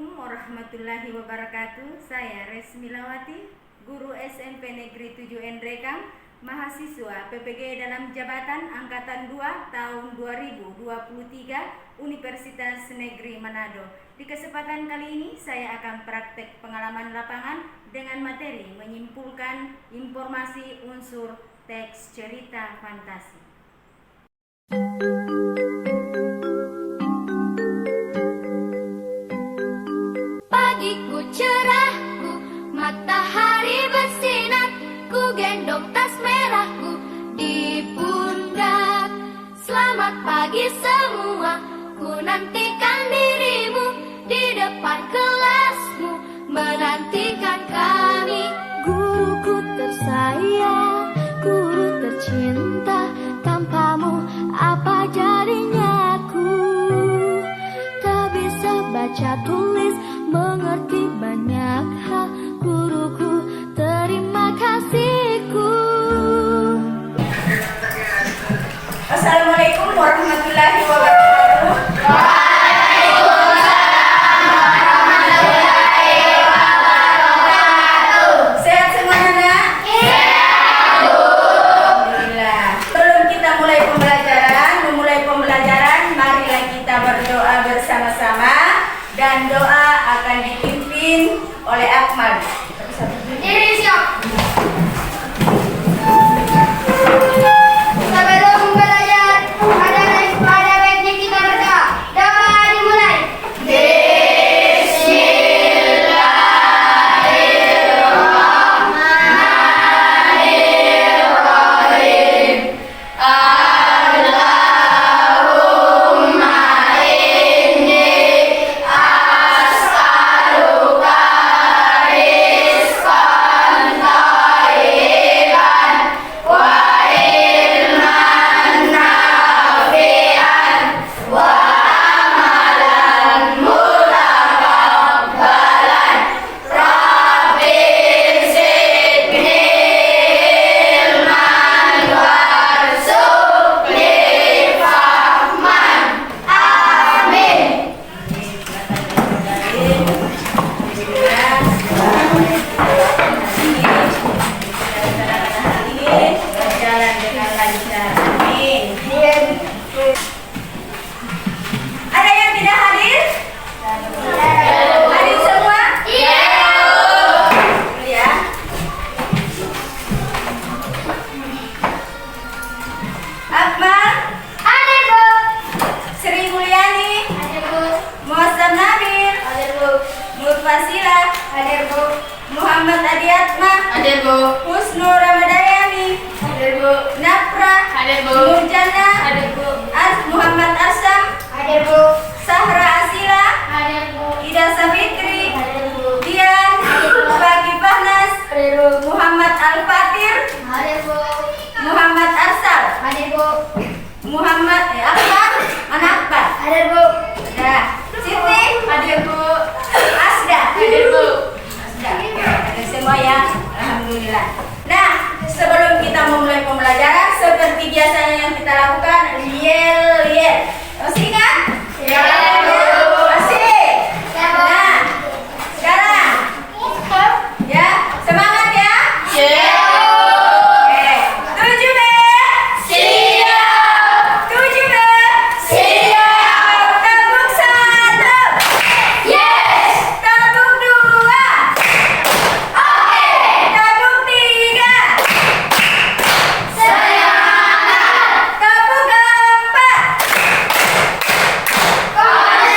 Assalamualaikum warahmatullahi wabarakatuh. Saya Resmilawati, guru SMP Negeri 7 Endrekang, mahasiswa PPG dalam jabatan Angkatan 2 tahun 2023 Universitas Negeri Manado. Di kesempatan kali ini saya akan praktek pengalaman lapangan dengan materi menyimpulkan informasi unsur teks cerita fantasi. Pagiku cerahku, matahari bersinar, ku gendong tas merahku di pundak. Selamat pagi semua, ku nantikan dirimu di depan kelasmu, menantikan kami. Guruku tersayang, guru tercinta, tanpamu apa jadinya aku? Tak bisa baca tulis, mengerti banyak hal, guruku, terima kasihku. Assalamualaikum warahmatullahi wabarakatuh. Sehat semuanya, nak? Alhamdulillah. Sebelum kita memulai pembelajaran, marilah kita berdoa bersama-sama, dan doa akan dipimpin oleh Akmal. Sebelum belajar, pada baiknya kita berdoa. Doa dimulai. Ada yang tidak hadir? Hadir semua? Iya. Ya. Akmal? Hadir, Bu. Sri Mulyani? Hadir, Bu. Muhassab Nabil? Hadir, Bu. Nur Fasila? Hadir, Bu. Muhammad Adiatma? Hadir, Bu. Husnul Ramadayani? Hadir, Bu. Nafra? Hadir, Bu. Nurjana? Hadir, Bu. Muhammad Arsam? Hadir, Bu. Sahra Asila? Hadir, Bu. Ida Safitri? Hadir, Bu. Dian? Bagi Fahnas? Hadir, Bu. Muhammad Al-Fatir? Hadir, Bu. Muhammad Arsal? Hadir, Bu. Muhammad Akbar? Mana Akbar? Hadir, Bu. Nah, Siti? Hadir, Bu. Asda? Hadir, Bu. Asda. Ada semua ya? Alhamdulillah. Nah, sebelum kita memulai pembelajaran, seperti biasanya yang kita lakukan, yel. Masih ingat? Ya. Masih? Nah, sekarang ya, semangat ya. Oke. 7 B. Siap. 7 B. Siap. Tabung 1. Yes. Tabung 2. Oke. Tabung 3. Semangat. Tabung 4. Semangat.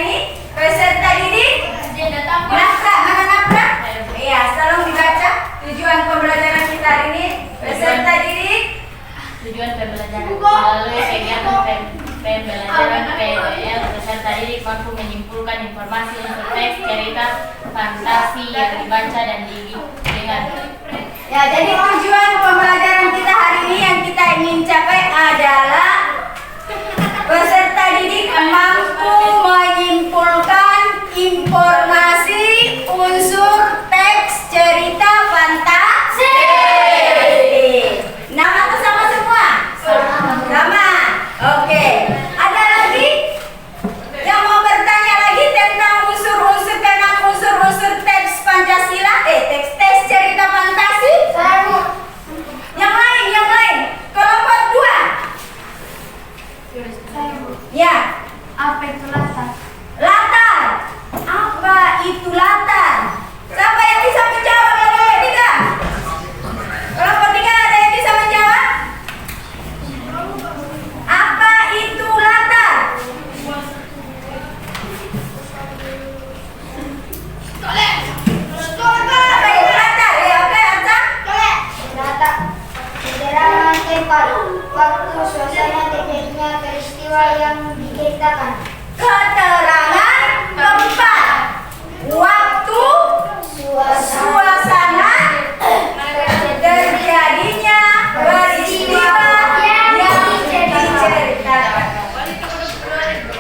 ini? Peserta didik? Nafkah, mana nafkah? Iya, tolong dibaca tujuan pembelajaran kita hari ini. Peserta didik? Tujuan pembelajaran melalui kegiatan pembelajaran PBL, peserta didik mampu menyimpulkan informasi untuk teks cerita fantasi yang dibaca dan dengan Ya, jadi tujuan pembelajaran kita hari ini yang kita ingin capai adalah peserta didik mampu menyimpulkan informasi unsur teks cerita fantasi. Nama itu sama semua? Sama. Oke. Ada lagi yang mau bertanya lagi tentang unsur-unsur teks Pancasila? Teks cerita fantasi? Yang lain. Kelompok 2. Ya. Apa itu latar? Latar. Apa itu latar? Siapa yang bisa menjawab kelompok 3? Kelompok 3 ada yang bisa menjawab? Apa itu latar? Apa itu latar? Oke, Arsa. Latar. Keterangan tempat, waktu, suasana, terjadinya peristiwa yang diceritakan. Keterangan tempat, waktu, suasana, terjadinya peristiwa yang diceritakan.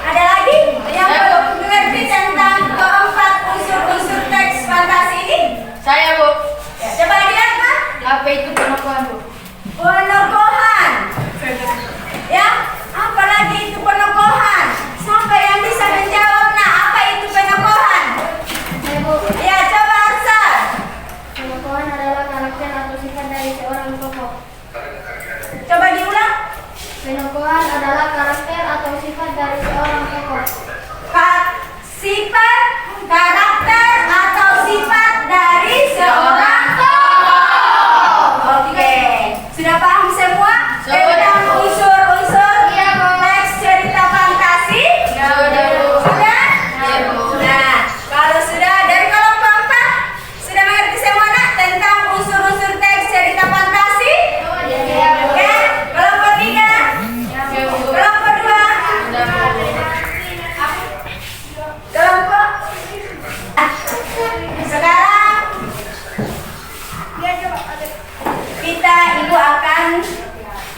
Ada lagi yang belum mengerti tentang keempat unsur-unsur teks fantasi ini? saya, Bu. Ya, coba lihat, Pak. Apa itu penokohan, Bu? Penokohan. Ya, apalagi itu penokohan? Siapa yang bisa menjawab? Nah, apa itu penokohan? Ya, coba Arsa. Penokohan adalah karakter atau sifat dari seorang tokoh. Coba diulang. Penokohan adalah karakter atau sifat dari seorang tokoh. Sifat, karakter, atau sifat dari seorang tokoh. Oke, sudah paham semua tentang unsur-unsur teks cerita fantasi? Sudah? Nah, kalau sudah dari kelompok 4 sudah mengerti semua nak tentang unsur-unsur teks cerita fantasi? Oke, kelompok 3, kelompok 2, kelompok. Sekarang kita ibu akan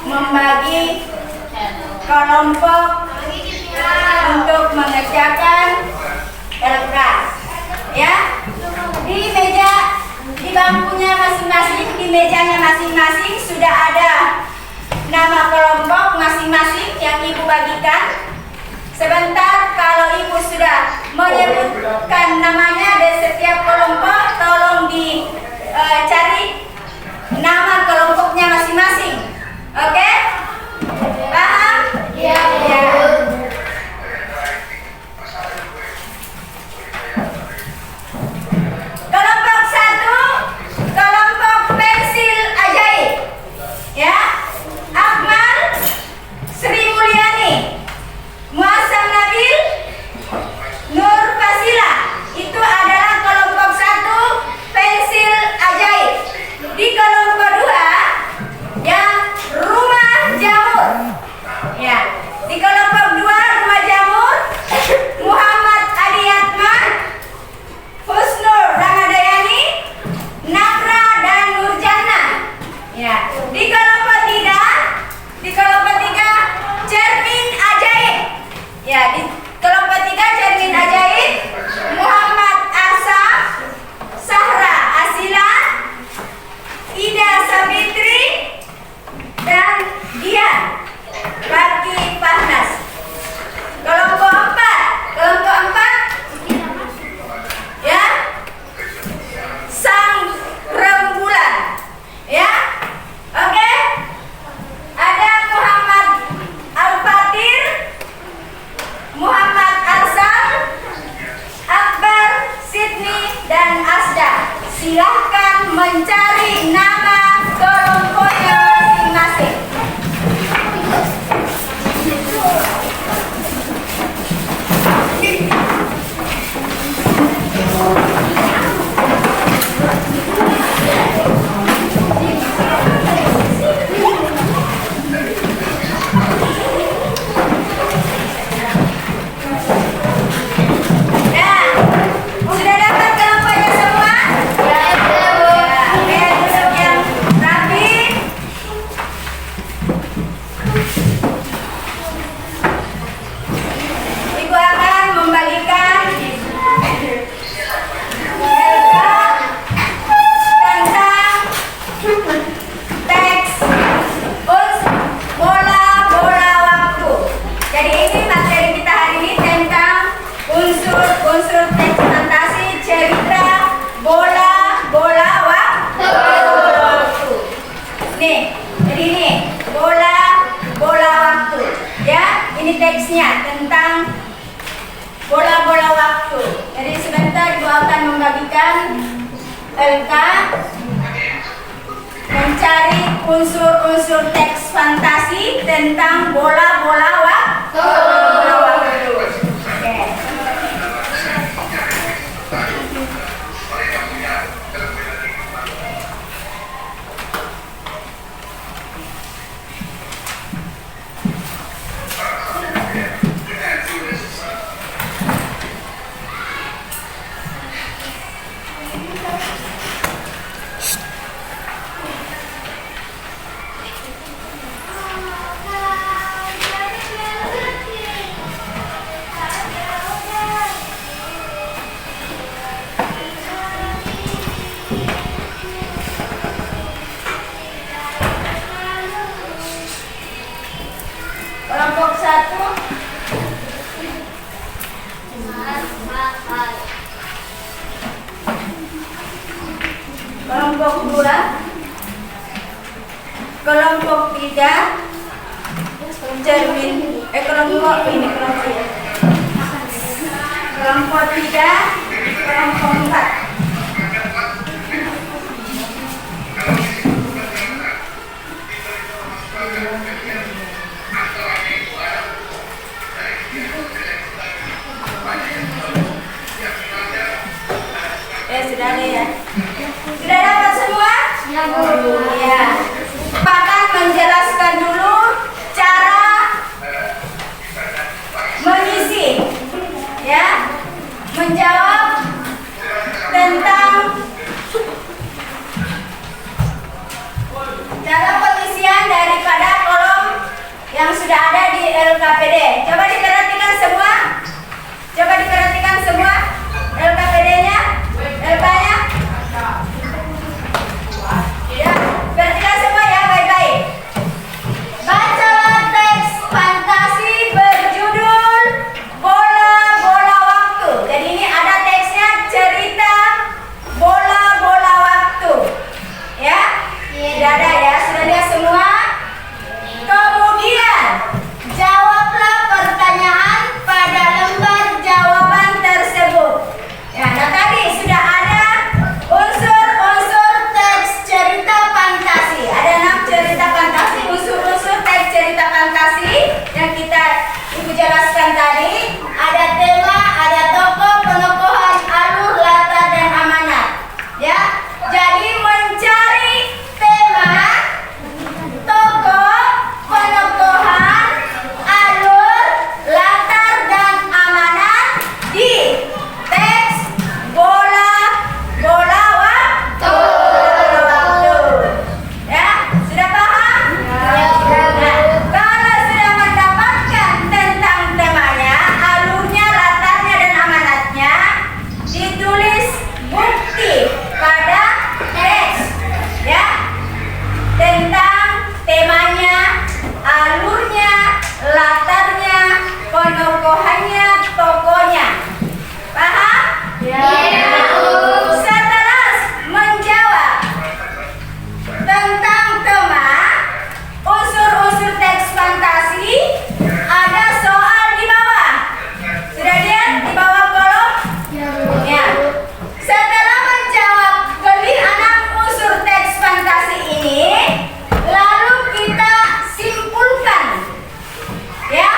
membagi kelompok untuk mengerjakan LKS. Ya, di meja, di bangkunya masing-masing, di mejanya masing-masing sudah ada nama kelompok masing-masing yang ibu bagikan. Sebentar, kalau ibu sudah menyebutkan namanya dari setiap kelompok, tolong dicari nama kelompoknya masing-masing. Oke? Paham? Iya. Ya. Kelompok 1, kelompok pensil ajaib. Ya. Akmal, Sri Mulyani, Muazzam Nabil, Nur Fasila. Itu adalah kelompok 1 pensil ajaib. Di kelompok 2 yang rumah jamur. Ya, di kelompok 2 rumah jamur Muhammad Adiyatman, Husnur Ramadayani, Nakra dan Nurjana. Ya, di kelompok 3 cermin ajaib. Ya, di kelompok 3 cermin ajaib Muhammad Arsa, Sahra Asila, Ida Sabitri, dan Dian Baki Pahnas. Kelompok 4 ya, Sang Rembulan. Ya, oke. Ada Muhammad Al-Fatir, Muhammad Arsal, Akbar, Sydney, dan Asda. Silahkan mencari nama kelompoknya masing-masing. tentang bola-bola waktu. Jadi sebentar Ibu akan membagikan LK mencari unsur-unsur teks fantasi tentang bola-bola waktu. Oke. Kelompok 1 kelompok 2 kelompok 3 cermin kelompok 3 kelompok 4. Sudah ada ya? Sudah dapat semua? Ya, Bu. Ya. Pak akan menjelaskan dulu cara mengisi, ya, menjawab tentang cara pengisian daripada kolom yang sudah ada di LKPD. Coba diperhatikan semua. Coba diperhatikan semua LKPD-nya. LK-nya? Ya, perhatikan semua ya, baik-baik. Bacalah teks fantasi berjudul Bola-Bola Waktu. Jadi ini ada teksnya, cerita bola-bola waktu. Ya? Sudah ada ya? Sudah lihat semua? Kemudian jawablah pertanyaan pada lembar jawaban tersebut. Ya, nah tadi sudah ada unsur-unsur teks cerita fantasi. Ada 6 cerita fantasi, unsur-unsur teks cerita fantasi yang Ibu jelaskan tadi. Ada tema, ada tokoh, penokohan, alur, latar, dan amanat. Ya, jadi mencari tema, tokoh, penokohan, alur, latar, dan amanat di teks bola-bola waktu. Ya, sudah paham? Nah, kalau sudah mendapatkan tentang temanya, alurnya, latarnya, dan amanatnya, ditulis bukti pada teks. Ya, tentang temanya, alurnya, latarnya, penokohannya, tokohnya. Paham? Setelah menjawab tentang tema, unsur-unsur teks fantasi, ada soal di bawah. Sudah lihat di bawah kolom? Ya. Setelah menjawab ke-6 unsur teks fantasi ini, lalu kita simpulkan. Ya,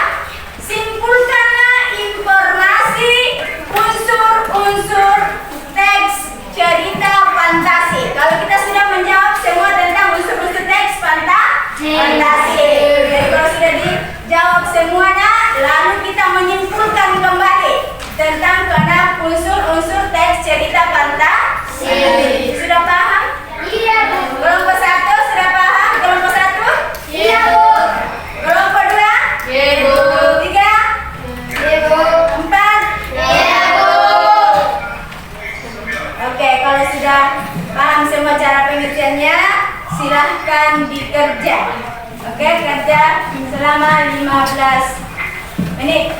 simpulkanlah informasi unsur-unsur teks cerita fantasi. Kalau kita sudah menjawab semua tentang unsur-unsur teks fantasi. Jadi kalau sudah dijawab semuanya, lalu kita menyimpulkan kembali tentang ke-6 unsur-unsur teks cerita fantasi. Sudah paham? Iya, Bu. Kelompok 1 sudah paham? Kelompok 1? Iya, Bu. Kelompok 2? Iya, Bu. 3? Iya, Bu. 4? Iya, Bu. Oke, kalau sudah paham semua cara pengisiannya, silahkan dikerja. Oke, kerja selama 15 menit.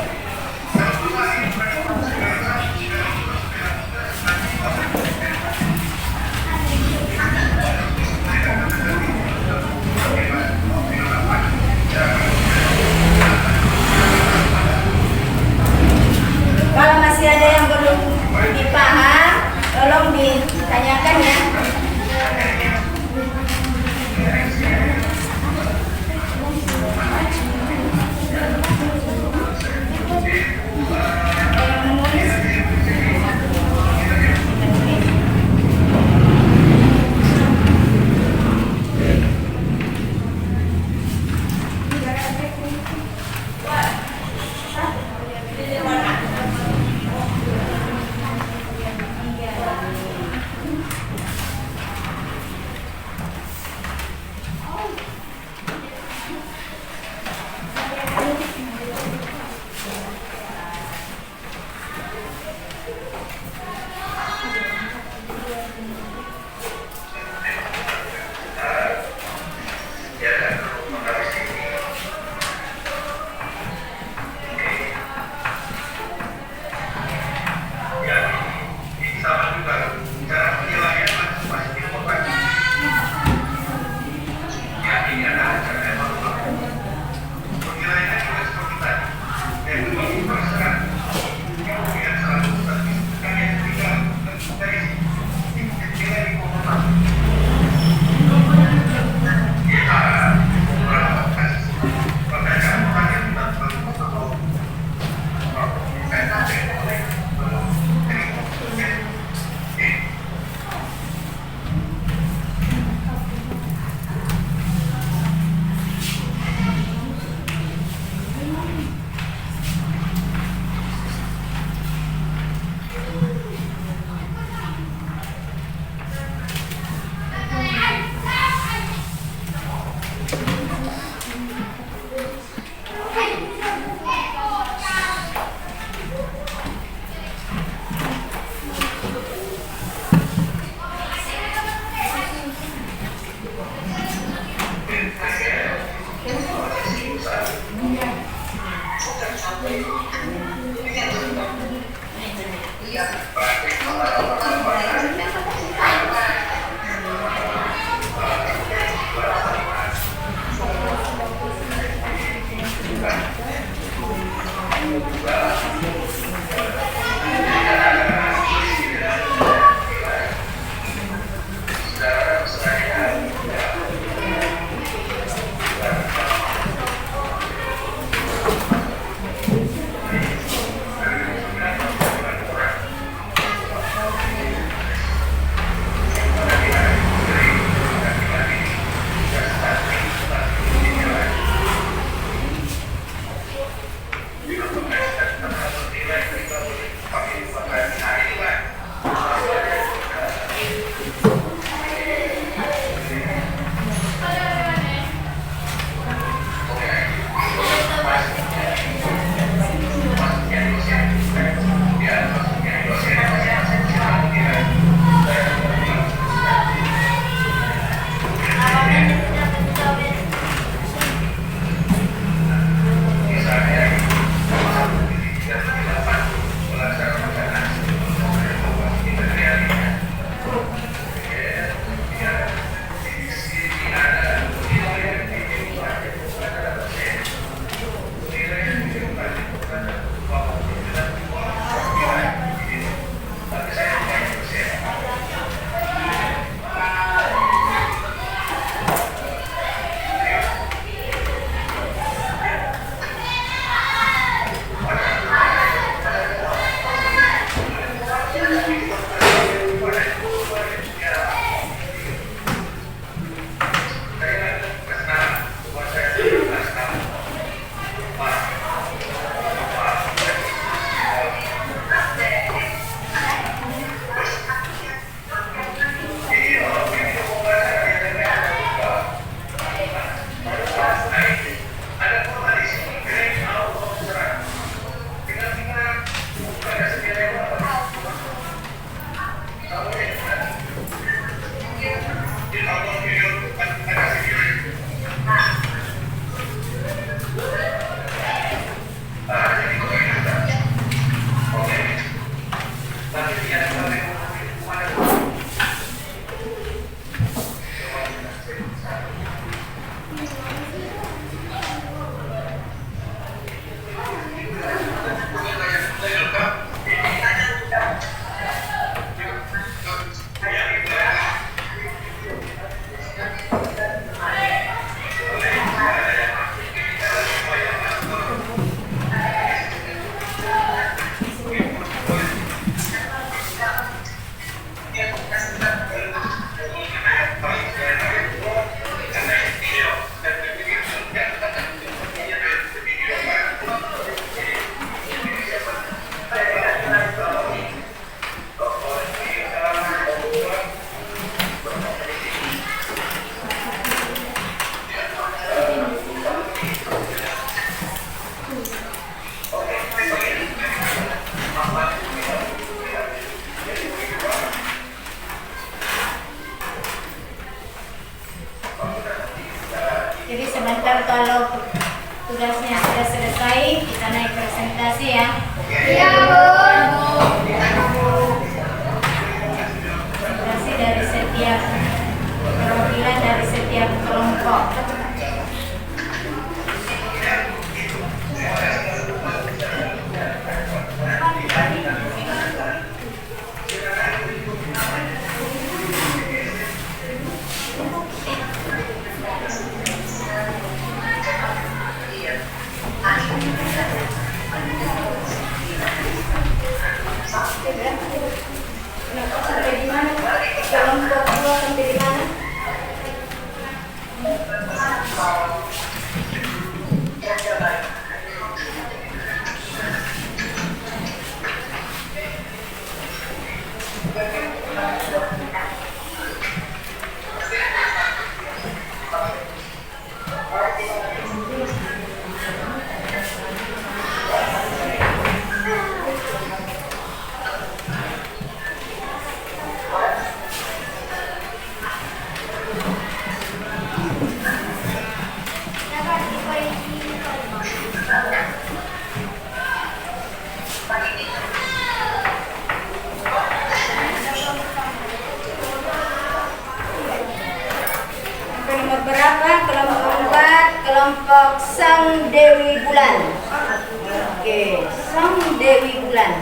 Yang menulis Iya, Bu. Konsentrasi dari setiap perwakilan dari setiap kelompok. Sampai di mana? Kelompok 2 sampai di mana? Nomor berapa? Kelompok 4, kelompok Sang Dewi Bulan. Oke, Sang Dewi Bulan.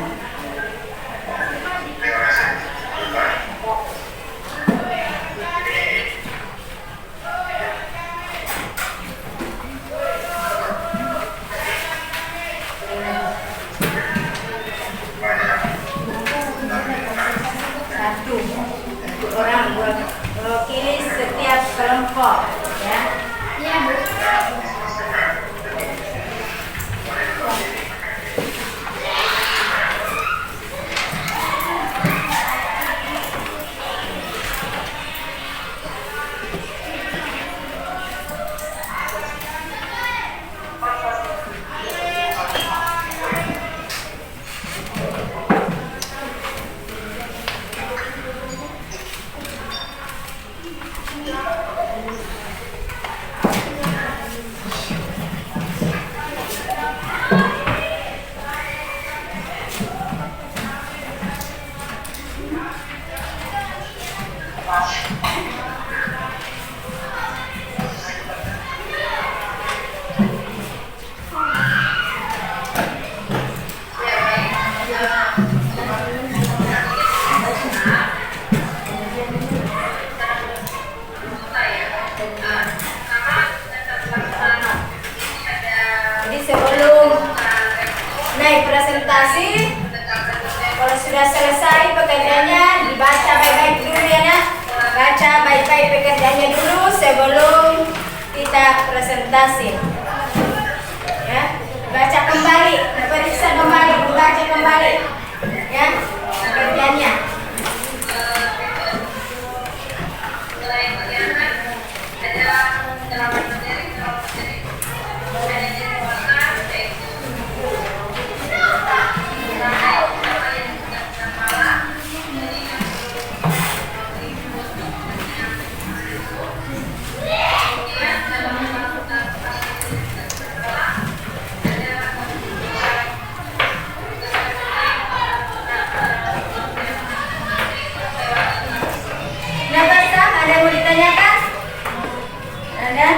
Satu orang mewakili setiap kelompok, ya. Iya, Bu. Jadi sebelum naik presentasi, kalau sudah selesai pekerjaannya dibaca baik-baik dulu ya nak. Baca baik-baik pekerjaannya dulu sebelum kita presentasi. Ya, baca kembali, periksa kembali, membaca kembali, ya pekerjaannya. Ada yang mau ditanyakan? Ada?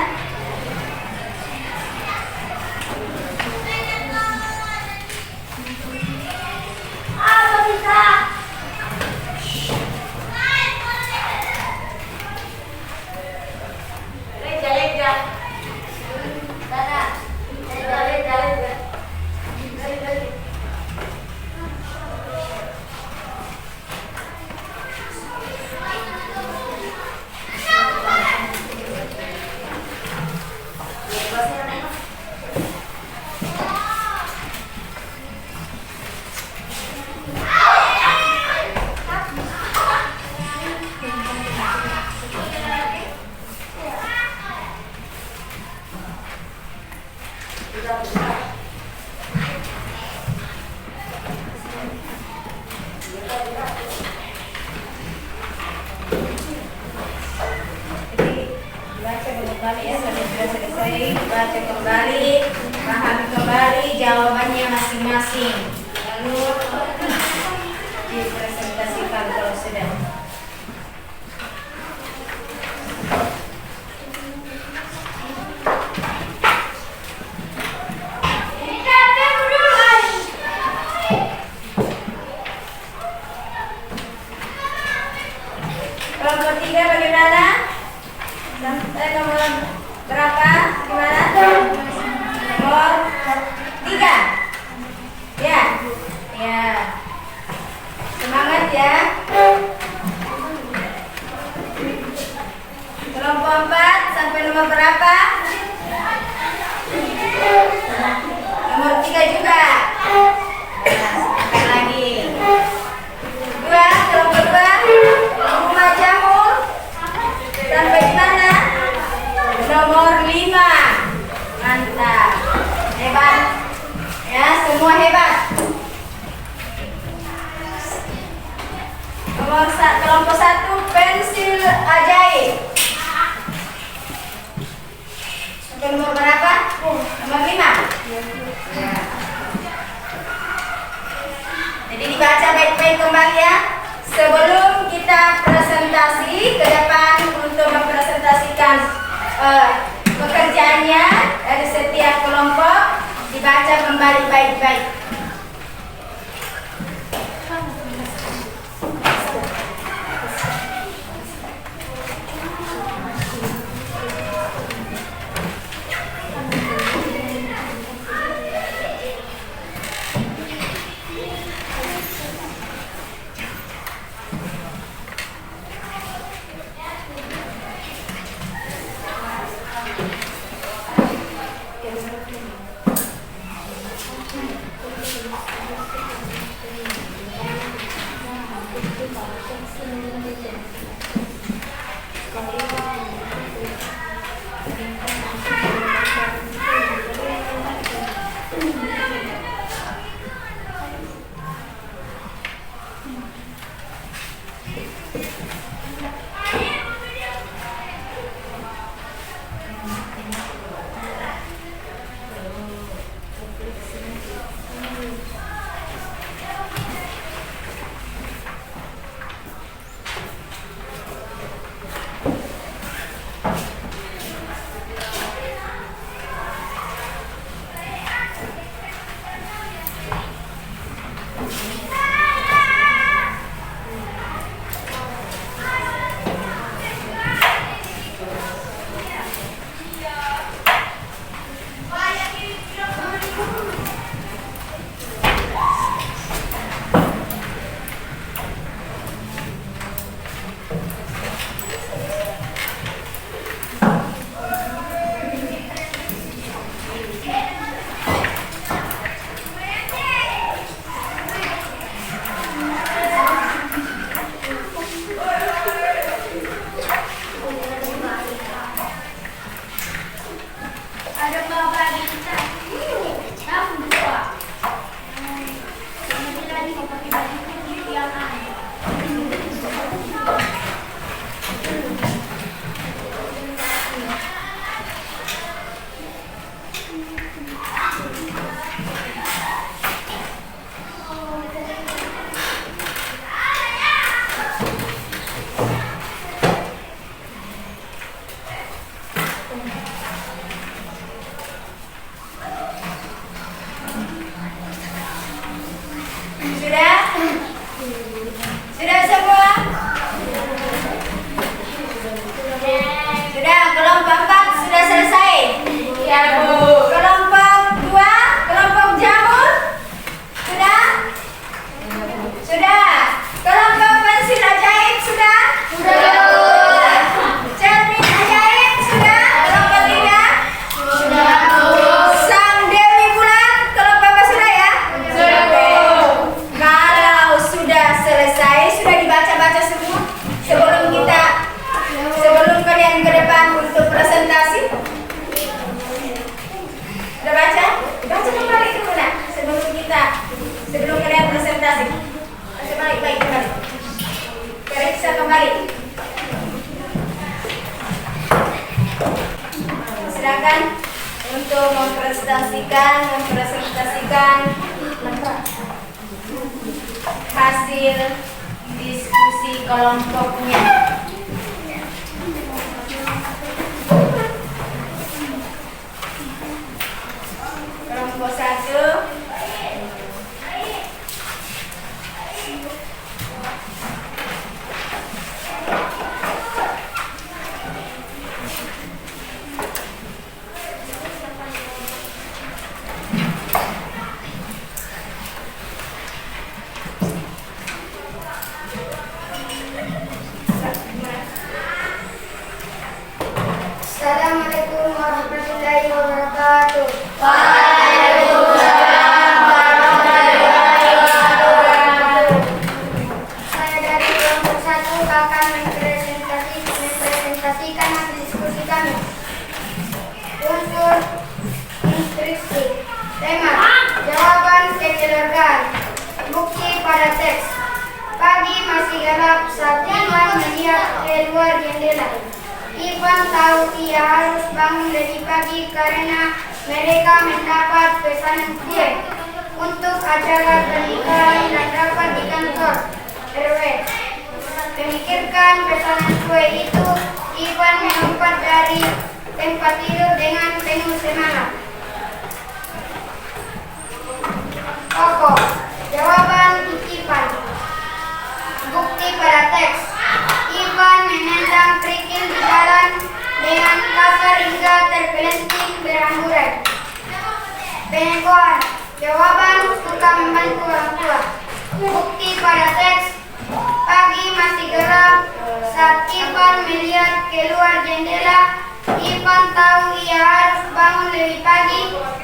Apa bisa? Leja. Sana. Leja. kembali ya, sudah selesai, baca kembali, pahami kembali jawabannya masing-masing. masing-masing. Lalu dipresentasikan kalau sudah. Kelompok 3 bagaimana? Sampai nomor berapa? Gimana? Nomor 3. Ya. Ya. Semangat ya. Kelompok 4 sampai nomor berapa? Nomor 3 juga. Nah, sebentar lagi. 2, kelompok 2. Rumah jamur sampai di mana? Nomor 5. Mantap. Hebat. Ya, semua hebat. Kelompok 1 pensil ajaib. Sampai nomor berapa? Nomor 5. Ya. Jadi dibaca baik-baik kembali ya. Sebelum kita presentasi ke depan untuk mempresentasikan pekerjaannya dari setiap kelompok, dibaca kembali baik-baik. Silakan untuk mempresentasikan hasil diskusi kelompoknya. Kelompok 1. Assalamualaikum warahmatullahi wabarakatuh. Saya dari kelompok 1 akan mempresentasikan hasil diskusi kami. Unsur instruksi. Tema: jawaban kekeluargaan. Bukti pada teks. Pagi masih gelap saat Ivan melihat keluar jendela. Ivan tahu ia harus bangun lebih pagi karena mereka mendapat pesanan kue untuk acara pernikahan dan rapat di kantor RW. Memikirkan pesanan kue itu, Ivan melompat dari tempat tidur dengan penuh semangat. Pokok jawaban Ivan. Bukti pada teks. Ivan menendang kerikil di jalan dengan kasar hingga terpelenting berhamburan. Penyegoan jawaban suka membantu orang tua. Bukti pada teks. Pagi masih gelap saat Ivan melihat keluar jendela. Ivan tahu ia harus bangun lebih pagi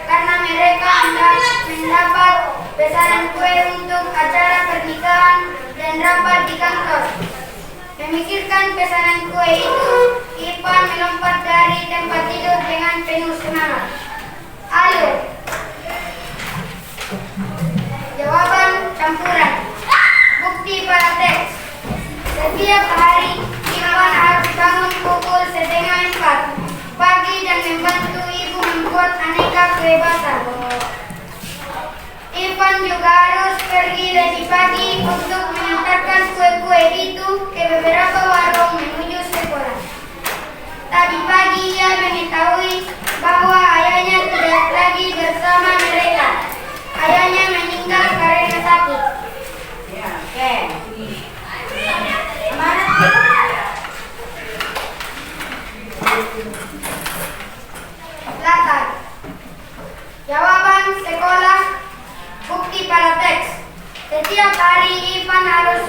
karena mereka mendapat pesanan kue untuk acara pernikahan dan rapat di kantor. Memikirkan pesanan kue itu, Ivan melompat dari tempat tidur dengan penuh semangat. Alur jawaban campuran. Bukti pada teks. Setiap hari Ivan harus bangun pukul 3:30 pagi dan membantu ibu membuat aneka kue basar. Ivan juga harus pergi lebih pagi untuk mengantarkan kue-kue itu ke beberapa warung menuju sekolah. Tadi pagi ia mengetahui bahwa ayahnya tidak lagi bersama mereka. Ayahnya meninggal karena sakit. Latar jawaban sekolah. Bukti pada teks. Setiap hari Ivan harus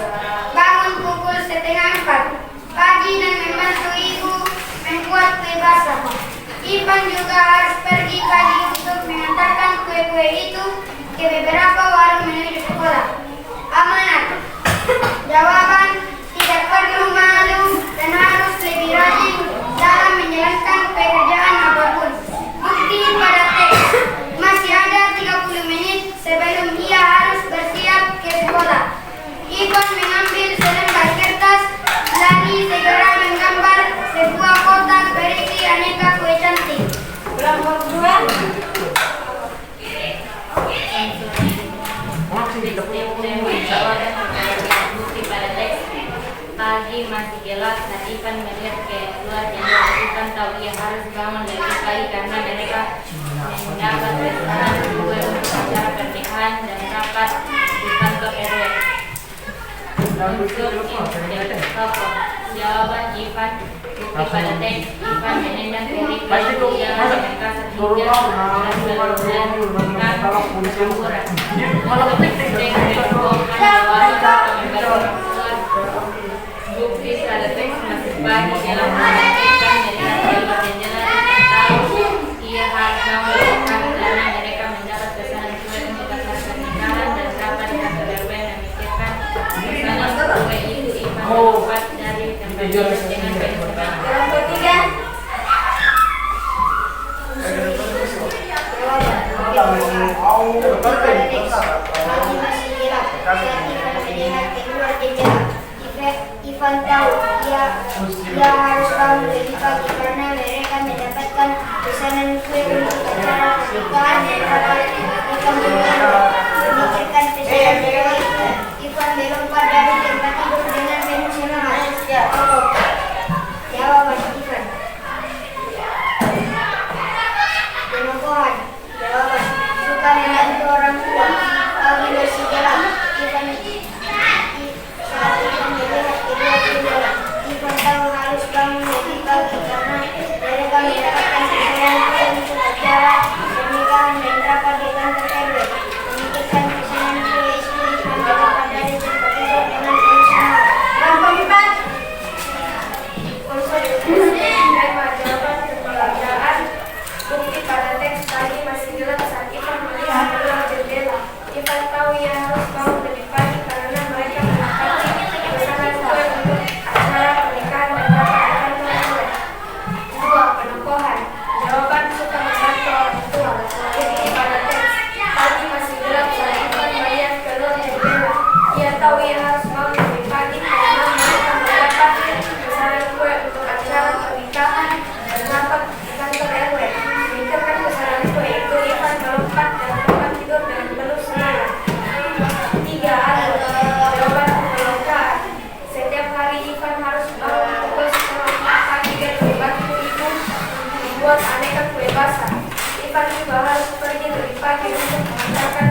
bangun pukul 3:30 pagi dan membantu ibu membuat kue basar. Ivan juga harus pergi pagi untuk mengantarkan kue-kue itu ke beberapa warung menuju sekolah. Amanat jawaban tidak perlu malu dan harus lebih rajin dalam menjalankan pekerjaan apapun. Bukti pada teks. Masih ada 30 menit sebelum ia harus bersiap ke sekolah. Ivan mengambil selembar kertas, lalu segera menggambar sebuah kotak berisi aneka kue cantik. Kelompok 2. Bukti pada teks. Pagi masih gelap saat Ivan melihat keluar jendela. Ivan tahu ia harus bangun lebih pagi karena mereka mendapat pesanan kue untuk acara pernikahan dan rapat di kantor RW. Unsur pokok jawaban Ivan. Bukti pada teks. Ivan menendang kerikil di jalan dengan kasar hingga berhamburan. Bukti pada teks masih pagi dalam Ivan melihat keluar jendela. Tahu ia harus bangun lebih pagi karena mereka mendapat pesanan kue untuk acara pernikahan dan rapat di kantor RW. Memikirkan pesanan kue itu, Ivan melompat dari tempat tidur dengan penuh semangat. Kelompok 3. Pagi masih gelap saat Ivan melihat keluar jendela. Ivan tahu ia harus bangun lebih pagi karena mereka mendapatkan pesanan kue untuk acara pernikahan dan rapat di kantor. Memikirkan pesanan kue itu, Ivan melompat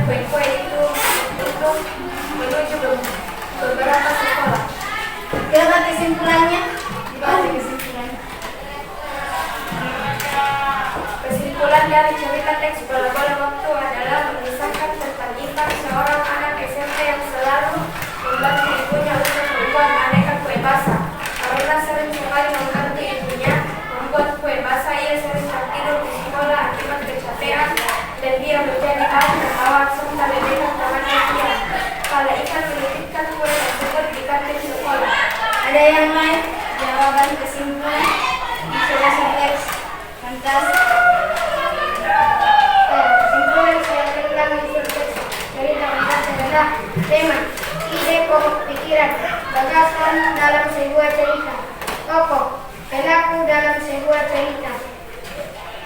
kue-kue itu untuk menuju beberapa sekolah. Coba kesimpulannya. Kesimpulan dari cerita teks bola-bola waktu adalah mengisahkan tentang Ivan, seorang anak SMP yang selalu membantu ibunya untuk membuat aneka kue basah. Karena sering sekali membantu ibunya membuat kue basah, ia sering tertidur di sekolah akibat kecapean dan dia menjadi bahan tertawa serta ledekan temannya dia. Kala Ivan menitipkan kue tersebut di kantin sekolah. Ada yang lain? Jawaban kesimpulan. Isolasi teks. Fantasi. Kesimpulan saya tentang unsur teks cerita fantasi adalah tema, ide, pokok pikiran, gagasan dalam sebuah cerita, tokoh, pelaku dalam sebuah cerita.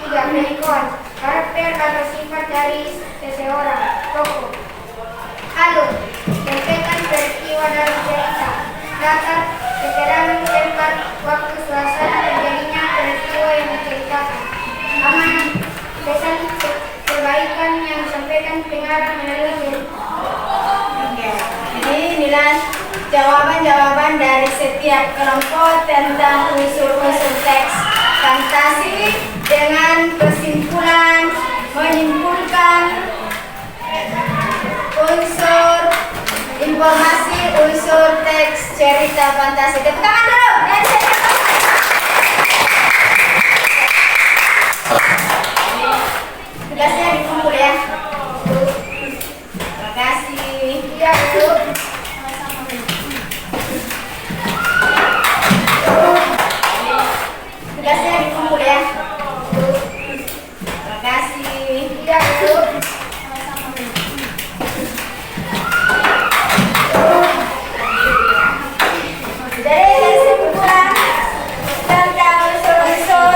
3. Penikoan, karakter atau sifat dari seseorang, tokoh. Alur, rentetan peristiwa dalam cerita. Latar, keterangan tempat, waktu, suasana terjadinya peristiwa yang diceritakan. Amanat, pesan kebaikan yang disampaikan pengarang melalui cerita. Oke. Jadi inilah jawaban-jawaban dari setiap kelompok tentang unsur-unsur teks fantasi dengan kesimpulan menyimpulkan unsur informasi unsur teks cerita fantasi. Tepuk tangan dulu. Tugasnya dikumpul ya. Terima kasih. Ya, Bu. Tugasnya dikumpul ya. Terima kasih. Ya, Bu. Jadi kesimpulan tentang unsur-unsur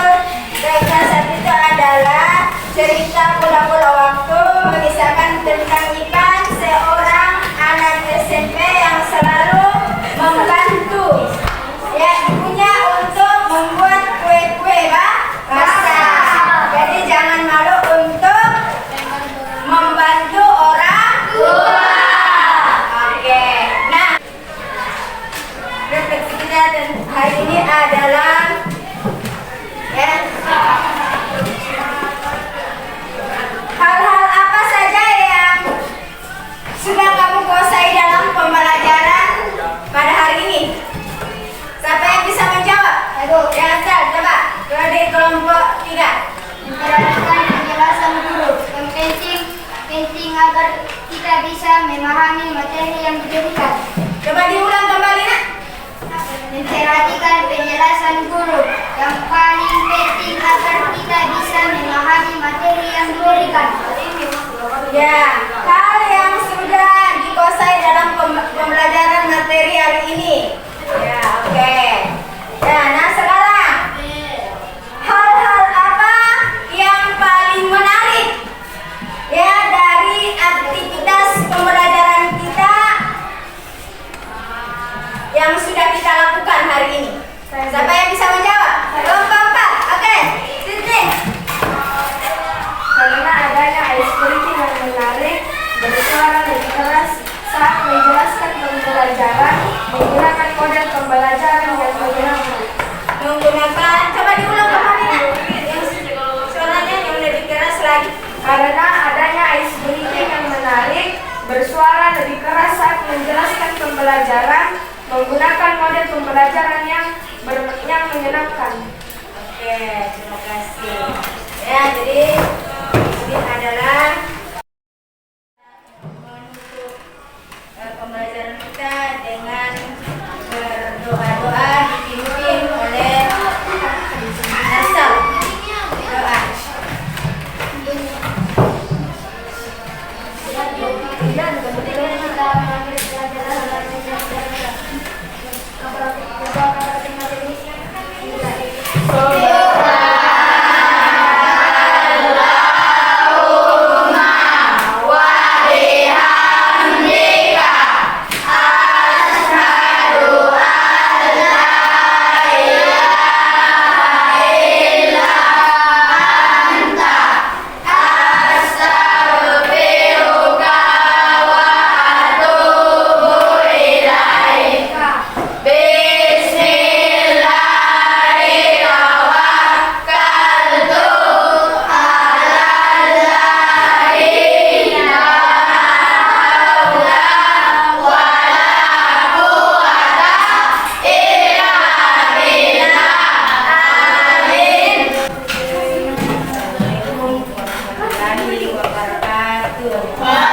teks fantasi itu adalah cerita bola-bola waktu mengisahkan tentang Ivan, seorang anak SMP yang selalu membantu ya ibunya untuk membuat kue-kue basah. Jadi jangan malu untuk membantu orang tua. Oke. Nah, refleksi kita hari ini adalah ya hal-hal apa saja yang sudah kamu kuasai dalam pembelajaran pada hari ini? Siapa yang bisa menjawab? Ayo. Ya, Asal, coba. Dari kelompok 3. Memperhatikan penjelasan guru. Yang penting agar kita bisa memahami materi yang diberikan. Coba diulang kembali, Nak. Memperhatikan penjelasan guru. Yang paling penting agar kita bisa memahami materi yang diberikan. Ya, hal yang sudah dikuasai dalam pembelajaran materi hari ini. Ya, oke. Ya, nah sekarang hal-hal apa yang paling menarik ya dari aktivitas pembelajaran kita yang sudah kita lakukan hari ini? Siapa yang bisa menjawab? Kelompok 4. Oke, Siti. Karena adanya ice breaking yang menarik, bersuara lebih keras saat menjelaskan pembelajaran, menggunakan model pembelajaran yang menyenangkan. Menggunakan, coba diulang kembali ya. Yang suaranya yang lebih keras lagi. Karena adanya ice breaking yang menarik, bersuara lebih keras saat menjelaskan pembelajaran, menggunakan model pembelajaran yang menyenangkan. Oke, terima kasih. Ya, jadi ini adalah menutup pembelajaran kita dengan berdoa-doa dipimpin oleh Nasal. Doa. wabarakatuh.